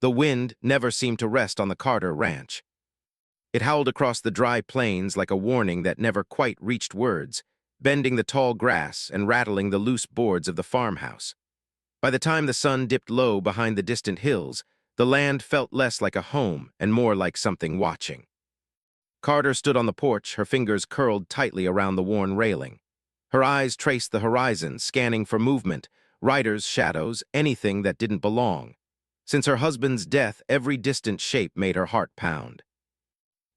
The wind never seemed to rest on the Carter ranch. It howled across the dry plains like a warning that never quite reached words, bending the tall grass and rattling the loose boards of the farmhouse. By the time the sun dipped low behind the distant hills, the land felt less like a home and more like something watching. Carter stood on the porch, her fingers curled tightly around the worn railing. Her eyes traced the horizon, scanning for movement, riders, shadows, anything that didn't belong. Since her husband's death, every distant shape made her heart pound.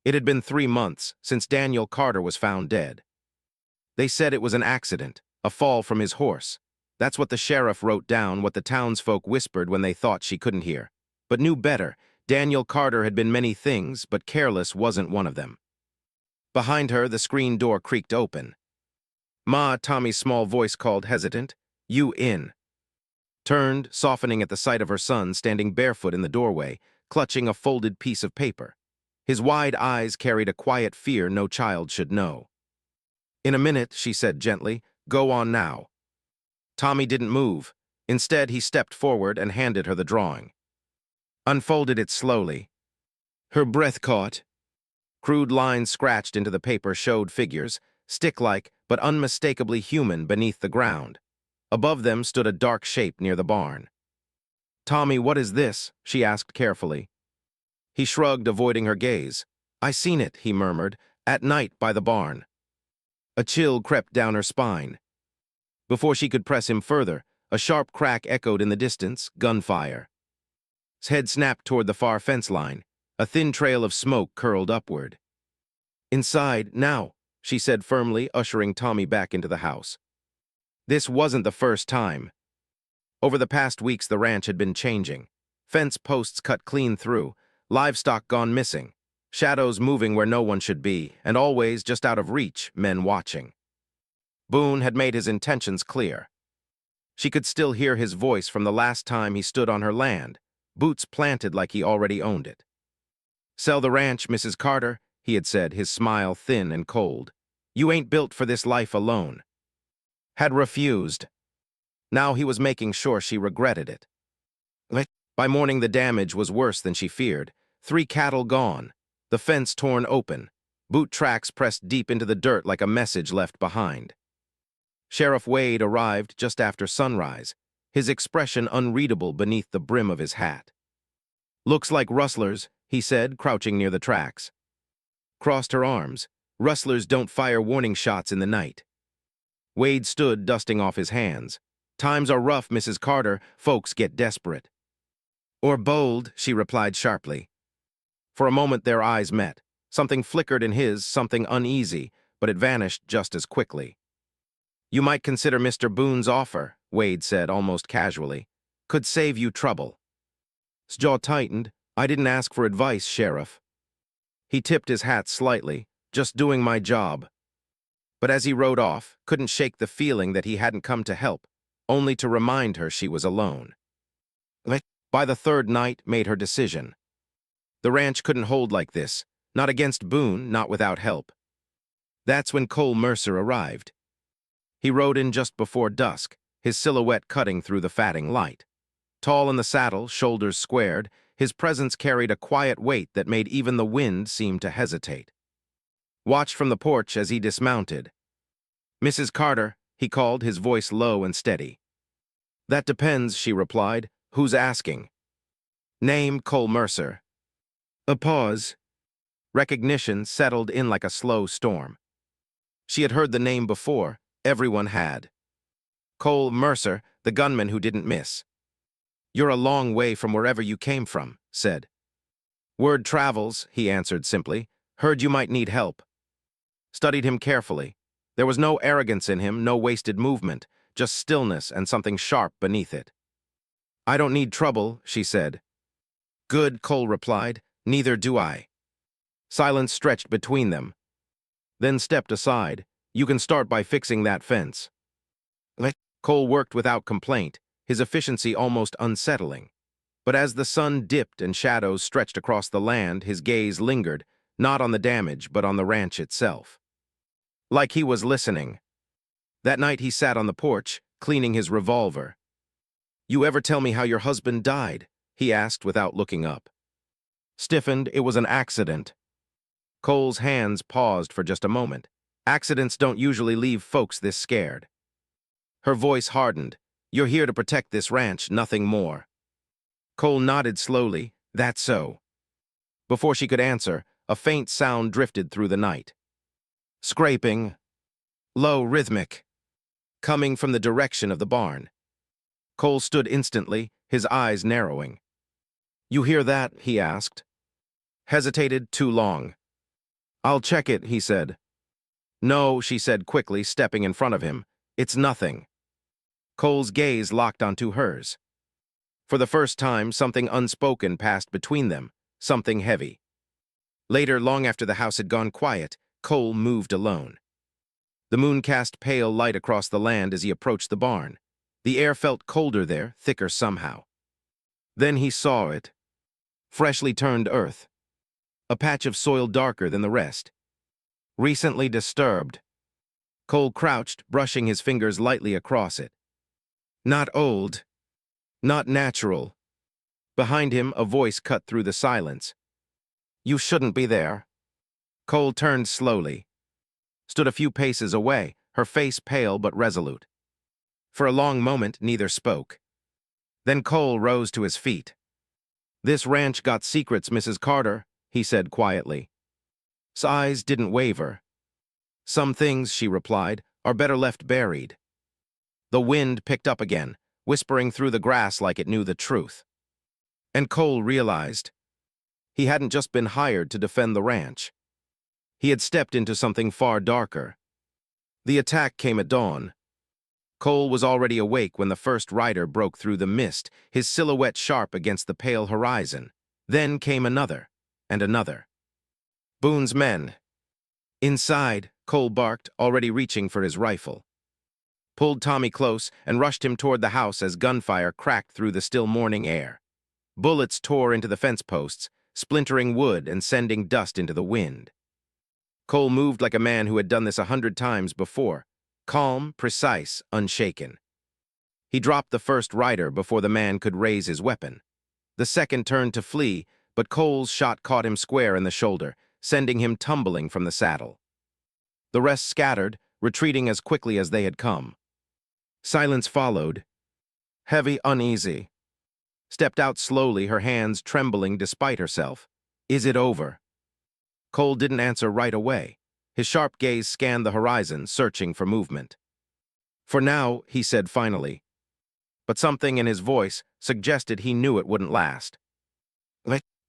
It had been 3 months since Daniel Carter was found dead. They said it was an accident, a fall from his horse. That's what the sheriff wrote down, what the townsfolk whispered when they thought she couldn't hear. But knew better. Daniel Carter had been many things, but careless wasn't one of them. Behind her, the screen door creaked open. "Ma," Tommy's small voice called, hesitant. "You in." Turned, softening at the sight of her son standing barefoot in the doorway, clutching a folded piece of paper. His wide eyes carried a quiet fear no child should know. "In a minute," she said gently. "Go on now." Tommy didn't move. Instead, he stepped forward and handed her the drawing. Unfolded it slowly. Her breath caught. Crude lines scratched into the paper showed figures, stick-like but unmistakably human beneath the ground. Above them stood a dark shape near the barn. "Tommy, what is this?" she asked carefully. He shrugged, avoiding her gaze. "I seen it," he murmured, "at night by the barn." A chill crept down her spine. Before she could press him further, a sharp crack echoed in the distance, gunfire. His head snapped toward the far fence line. A thin trail of smoke curled upward. "Inside, now," she said firmly, ushering Tommy back into the house. This wasn't the first time. Over the past weeks, the ranch had been changing. Fence posts cut clean through, livestock gone missing, shadows moving where no one should be, and always, just out of reach, men watching. Boone had made his intentions clear. She could still hear his voice from the last time he stood on her land, boots planted like he already owned it. "Sell the ranch, Mrs. Carter," he had said, his smile thin and cold. "You ain't built for this life alone." Had refused. Now he was making sure she regretted it. By morning, the damage was worse than she feared. 3 cattle gone, the fence torn open, boot tracks pressed deep into the dirt like a message left behind. Sheriff Wade arrived just after sunrise, his expression unreadable beneath the brim of his hat. "Looks like rustlers," he said, crouching near the tracks. Crossed her arms. "Rustlers don't fire warning shots in the night." Wade stood, dusting off his hands. "Times are rough, Mrs. Carter. Folks get desperate." "Or bold," she replied sharply. For a moment their eyes met. Something flickered in his, something uneasy, but it vanished just as quickly. "You might consider Mr. Boone's offer," Wade said almost casually. "Could save you trouble." His jaw tightened. "I didn't ask for advice, Sheriff." He tipped his hat slightly. "Just doing my job." But as he rode off, couldn't shake the feeling that he hadn't come to help, only to remind her she was alone. By the 3rd night, made her decision. The ranch couldn't hold like this, not against Boone, not without help. That's when Cole Mercer arrived. He rode in just before dusk, his silhouette cutting through the fatting light. Tall in the saddle, shoulders squared, his presence carried a quiet weight that made even the wind seem to hesitate. Watched from the porch as he dismounted. "Mrs. Carter," he called, his voice low and steady. "That depends," she replied. "Who's asking?" "Name, Cole Mercer." A pause. Recognition settled in like a slow storm. She had heard the name before. Everyone had. Cole Mercer, the gunman who didn't miss. "You're a long way from wherever you came from," said. "Word travels," he answered simply. "Heard you might need help." Studied him carefully. There was no arrogance in him, no wasted movement, just stillness and something sharp beneath it. "I don't need trouble," she said. "Good," Cole replied. "Neither do I." Silence stretched between them. Then stepped aside. "You can start by fixing that fence." Cole worked without complaint, his efficiency almost unsettling. But as the sun dipped and shadows stretched across the land, his gaze lingered, not on the damage, but on the ranch itself. Like he was listening. That night he sat on the porch, cleaning his revolver. "You ever tell me how your husband died?" he asked without looking up. Stiffened, it was an accident. Cole's hands paused for just a moment. Accidents don't usually leave folks this scared. Her voice hardened. You're here to protect this ranch, nothing more. Cole nodded slowly. That's so. Before she could answer, a faint sound drifted through the night. Scraping. Low, rhythmic. Coming from the direction of the barn. Cole stood instantly, his eyes narrowing. You hear that? He asked. Hesitated too long. I'll check it, he said. No, she said quickly, stepping in front of him. It's nothing. Cole's gaze locked onto hers. For the first time, something unspoken passed between them, something heavy. Later, long after the house had gone quiet, Cole moved alone. The moon cast pale light across the land as he approached the barn. The air felt colder there, thicker somehow. Then he saw it. Freshly turned earth. A patch of soil darker than the rest. Recently disturbed. Cole crouched, brushing his fingers lightly across it. Not old. Not natural. Behind him, a voice cut through the silence. You shouldn't be there. Cole turned slowly. Stood a few paces away, her face pale but resolute. For a long moment, neither spoke. Then Cole rose to his feet. This ranch got secrets, Mrs. Carter, he said quietly. His eyes didn't waver. Some things, she replied, are better left buried. The wind picked up again, whispering through the grass like it knew the truth. And Cole realized he hadn't just been hired to defend the ranch. He had stepped into something far darker. The attack came at dawn. Cole was already awake when the first rider broke through the mist, his silhouette sharp against the pale horizon. Then came another, and another. Boone's men. Inside, Cole barked, already reaching for his rifle. Pulled Tommy close and rushed him toward the house as gunfire cracked through the still morning air. Bullets tore into the fence posts, splintering wood and sending dust into the wind. Cole moved like a man who had done this 100 times before, calm, precise, unshaken. He dropped the first rider before the man could raise his weapon. The second turned to flee, but Cole's shot caught him square in the shoulder, sending him tumbling from the saddle. The rest scattered, retreating as quickly as they had come. Silence followed. Heavy, uneasy. Stepped out slowly, her hands trembling despite herself. Is it over? Cole didn't answer right away. His sharp gaze scanned the horizon, searching for movement. For now, he said finally. But something in his voice suggested he knew it wouldn't last.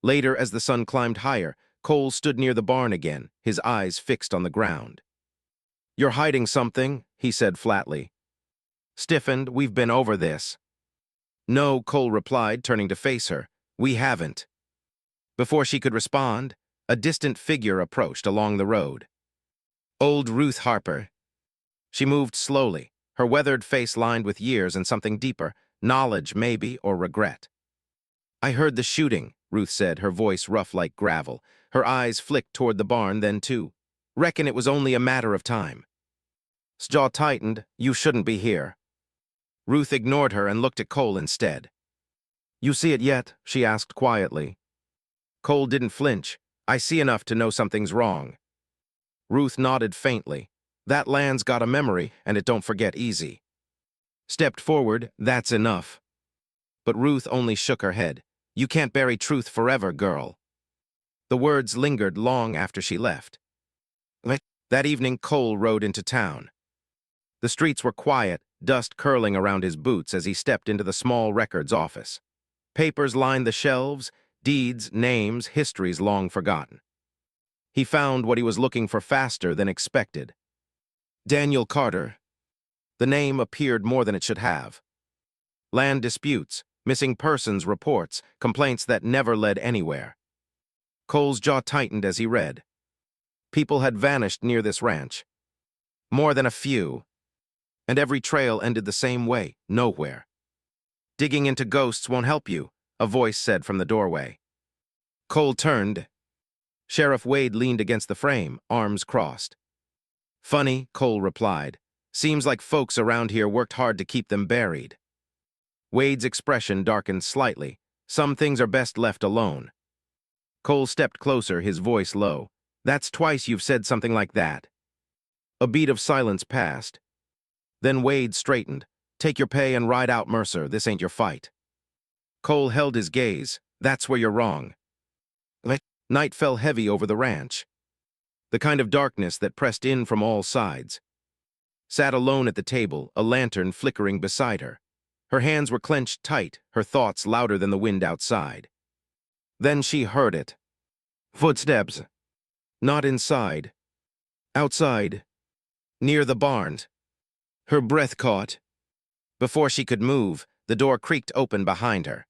Later, as the sun climbed higher, Cole stood near the barn again, his eyes fixed on the ground. You're hiding something, he said flatly. Stiffened, we've been over this. No, Cole replied, turning to face her. We haven't. Before she could respond, a distant figure approached along the road. Old Ruth Harper. She moved slowly, her weathered face lined with years and something deeper, knowledge maybe, or regret. I heard the shooting, Ruth said, her voice rough like gravel. Her eyes flicked toward the barn, then too. Reckon it was only a matter of time. His jaw tightened. You shouldn't be here. Ruth ignored her and looked at Cole instead. You see it yet? She asked quietly. Cole didn't flinch. I see enough to know something's wrong. Ruth nodded faintly. That land's got a memory, and it don't forget easy. Stepped forward, that's enough. But Ruth only shook her head. You can't bury truth forever, girl. The words lingered long after she left. That evening, Cole rode into town. The streets were quiet, dust curling around his boots as he stepped into the small records office. Papers lined the shelves, deeds, names, histories long forgotten. He found what he was looking for faster than expected. Daniel Carter. The name appeared more than it should have. Land disputes, missing persons reports, complaints that never led anywhere. Cole's jaw tightened as he read. People had vanished near this ranch. More than a few. And every trail ended the same way, nowhere. Digging into ghosts won't help you, a voice said from the doorway. Cole turned. Sheriff Wade leaned against the frame, arms crossed. Funny, Cole replied. Seems like folks around here worked hard to keep them buried. Wade's expression darkened slightly. Some things are best left alone. Cole stepped closer, his voice low. That's twice you've said something like that. A beat of silence passed. Then Wade straightened. Take your pay and ride out, Mercer. This ain't your fight. Cole held his gaze. That's where you're wrong. Night fell heavy over the ranch. The kind of darkness that pressed in from all sides. Sat alone at the table, a lantern flickering beside her. Her hands were clenched tight, her thoughts louder than the wind outside. Then she heard it. Footsteps. Not inside. Outside. Near the barns. Her breath caught. Before she could move, the door creaked open behind her.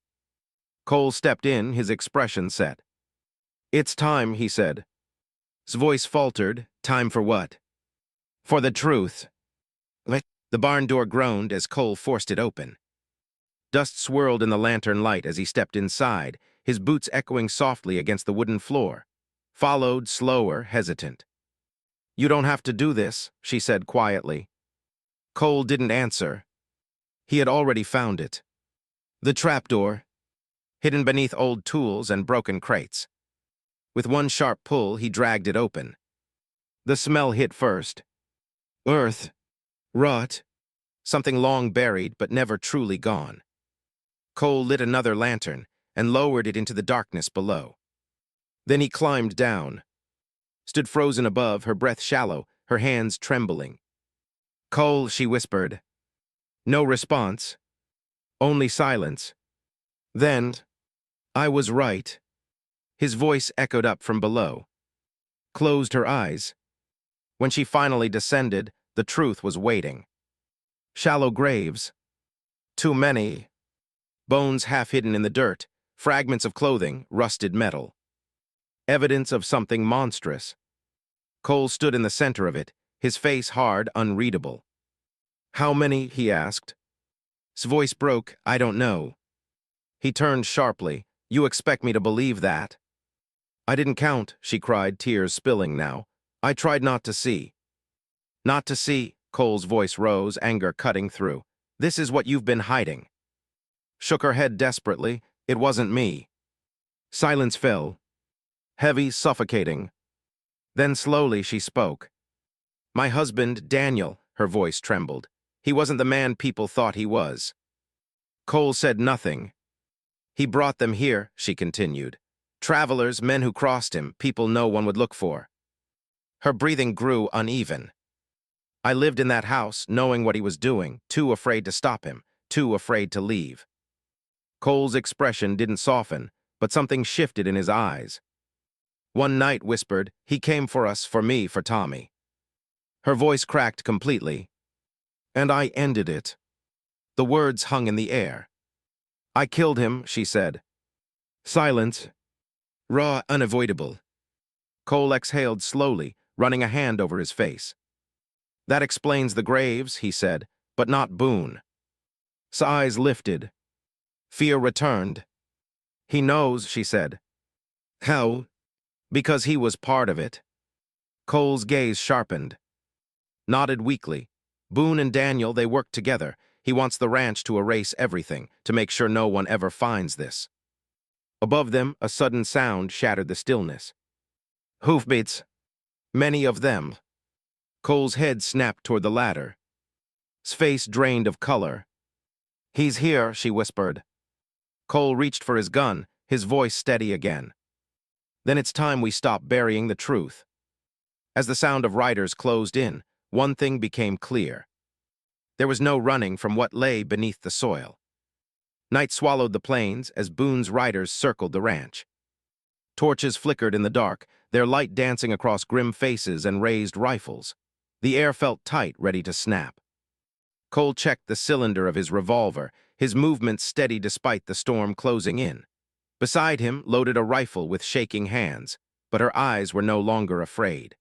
Cole stepped in, his expression set. It's time, he said. His voice faltered. Time for what? For the truth. The barn door groaned as Cole forced it open. Dust swirled in the lantern light as he stepped inside, his boots echoing softly against the wooden floor. Followed, slower, hesitant. You don't have to do this, she said quietly. Cole didn't answer. He had already found it. The trapdoor, hidden beneath old tools and broken crates. With one sharp pull, he dragged it open. The smell hit first. Earth. Rot. Something long buried but never truly gone. Cole lit another lantern and lowered it into the darkness below. Then he climbed down. Stood frozen above, her breath shallow, her hands trembling. Cole, she whispered. No response. Only silence. Then, I was right. His voice echoed up from below. Closed her eyes. When she finally descended, the truth was waiting. Shallow graves. Too many. Bones half hidden in the dirt, fragments of clothing, rusted metal. Evidence of something monstrous. Cole stood in the center of it, his face hard, unreadable. How many? He asked. His voice broke. I don't know. He turned sharply. You expect me to believe that? I didn't count, she cried, tears spilling now. I tried not to see. Not to see, Cole's voice rose, anger cutting through. This is what you've been hiding. Shook her head desperately. It wasn't me. Silence fell. Heavy, suffocating. Then slowly she spoke. My husband, Daniel, her voice trembled. He wasn't the man people thought he was. Cole said nothing. He brought them here, she continued. Travelers, men who crossed him, people no one would look for. Her breathing grew uneven. I lived in that house, knowing what he was doing, too afraid to stop him, too afraid to leave. Cole's expression didn't soften, but something shifted in his eyes. One night, whispered, he came for us, for me, for Tommy. Her voice cracked completely. And I ended it. The words hung in the air. I killed him, she said. Silence. Raw, unavoidable. Cole exhaled slowly, running a hand over his face. That explains the graves, he said, but not Boone. His eyes lifted. Fear returned. He knows, she said. How? Because he was part of it. Cole's gaze sharpened. Nodded weakly. Boone and Daniel, they worked together. He wants the ranch to erase everything, to make sure no one ever finds this. Above them, a sudden sound shattered the stillness. Hoofbeats. Many of them. Cole's head snapped toward the ladder. His face drained of color. He's here, she whispered. Cole reached for his gun, his voice steady again. Then it's time we stop burying the truth. As the sound of riders closed in, one thing became clear. There was no running from what lay beneath the soil. Night swallowed the plains as Boone's riders circled the ranch. Torches flickered in the dark, their light dancing across grim faces and raised rifles. The air felt tight, ready to snap. Cole checked the cylinder of his revolver, his movements steady despite the storm closing in. Beside him loaded a rifle with shaking hands, but her eyes were no longer afraid.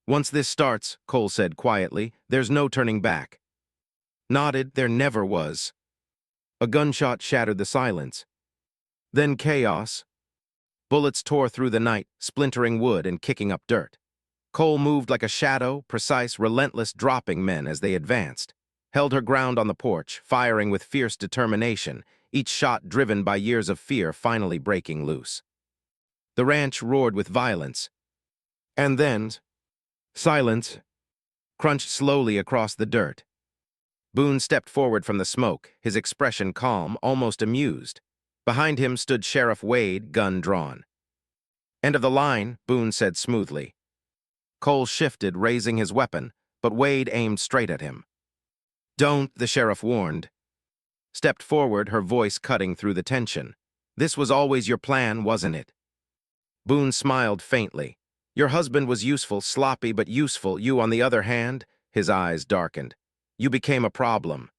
Once this starts, Cole said quietly, there's no turning back. Nodded, there never was. A gunshot shattered the silence. Then chaos. Bullets tore through the night, splintering wood and kicking up dirt. Cole moved like a shadow, precise, relentless, dropping men as they advanced. Held her ground on the porch, firing with fierce determination, each shot driven by years of fear finally breaking loose. The ranch roared with violence. And then, silence crunched slowly across the dirt. Boone stepped forward from the smoke, his expression calm, almost amused. Behind him stood Sheriff Wade, gun drawn. "End of the line," Boone said smoothly. Cole shifted, raising his weapon, but Wade aimed straight at him. "Don't," the sheriff warned. Stepped forward, her voice cutting through the tension. "This was always your plan, wasn't it?" Boone smiled faintly. "Your husband was useful, sloppy but useful. You, on the other hand," his eyes darkened. "You became a problem."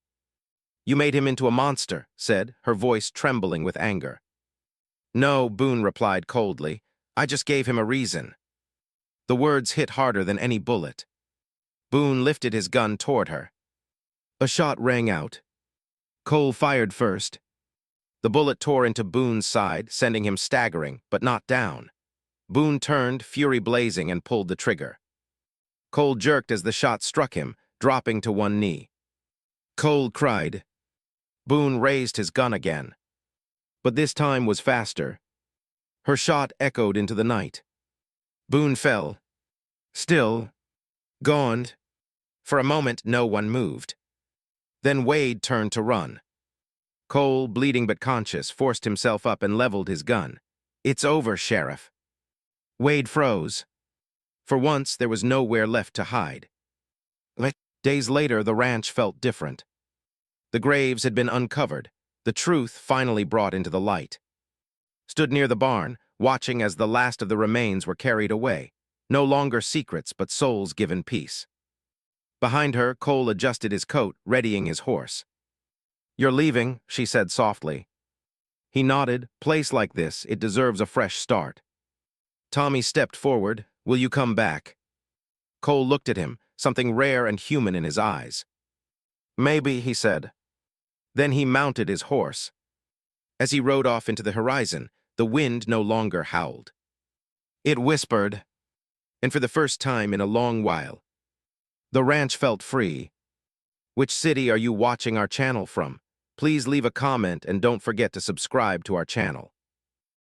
"You made him into a monster," said, her voice trembling with anger. "No," Boone replied coldly. "I just gave him a reason." The words hit harder than any bullet. Boone lifted his gun toward her. A shot rang out. Cole fired first. The bullet tore into Boone's side, sending him staggering, but not down. Boone turned, fury blazing, and pulled the trigger. Cole jerked as the shot struck him, dropping to one knee. Cole cried. Boone raised his gun again. But this time was faster. Her shot echoed into the night. Boone fell. Still. Gone. For a moment, no one moved. Then Wade turned to run. Cole, bleeding but conscious, forced himself up and leveled his gun. "It's over, Sheriff." Wade froze. For once, there was nowhere left to hide. Days later, the ranch felt different. The graves had been uncovered, the truth finally brought into the light. Stood near the barn, watching as the last of the remains were carried away. No longer secrets, but souls given peace. Behind her, Cole adjusted his coat, readying his horse. "You're leaving," she said softly. He nodded. "Place like this, it deserves a fresh start." Tommy stepped forward. "Will you come back?" Cole looked at him, something rare and human in his eyes. "Maybe," he said. Then he mounted his horse. As he rode off into the horizon, the wind no longer howled. It whispered, and for the first time in a long while, the ranch felt free. Which city are you watching our channel from? Please leave a comment and don't forget to subscribe to our channel.